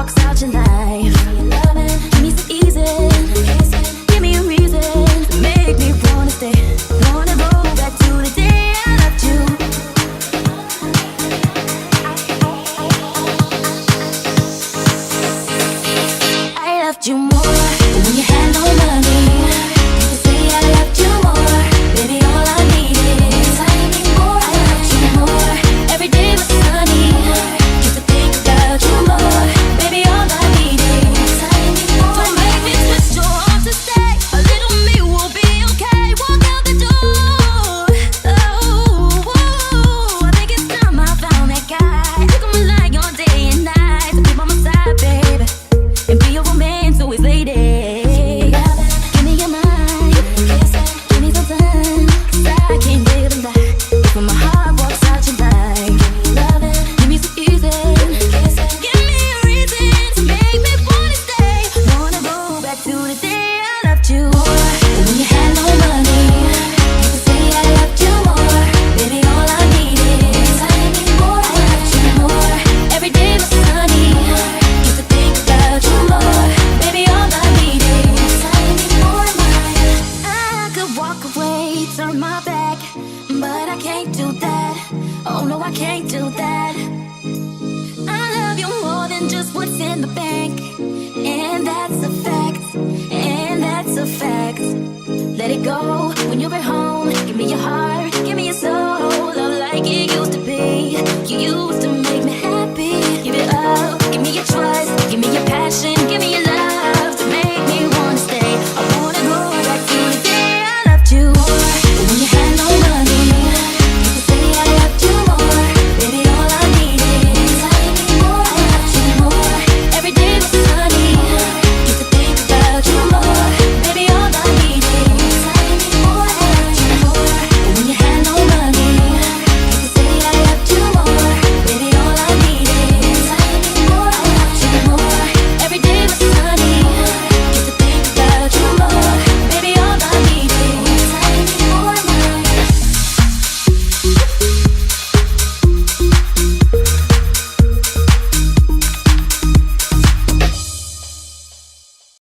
walks out your life. Give me some easy, give me a reason to make me wanna stay. Wanna go back to the day I loved you. I loved you more when you had no money. You could say I loved you more, baby. All I needed is I need more. I loved you more. Every day was sunny. Just to think about you more, baby. All I needed is I need more. Don't make me twist your arm to stay. A little me will be okay. Walk out the door. Oh, I think it's time I found that guy. Took him like all day and night to be by my side, baby, and be a romance always lady. Give me your mind, give me some time, 'cause I can't live a lie. When my heart walks out your line, give me some easy, give me a reason to make me wanna stay. Wanna go back to the day I loved you more. When you had no money, you could say I loved you more, baby. All I needed is I need more. I loved you more. Every day was sunny. Used to think about you more, baby. All I needed is I need more. I could walk away, turn my back, but I can't do that. Oh no, I can't do that. I love you more than just what's in the bank.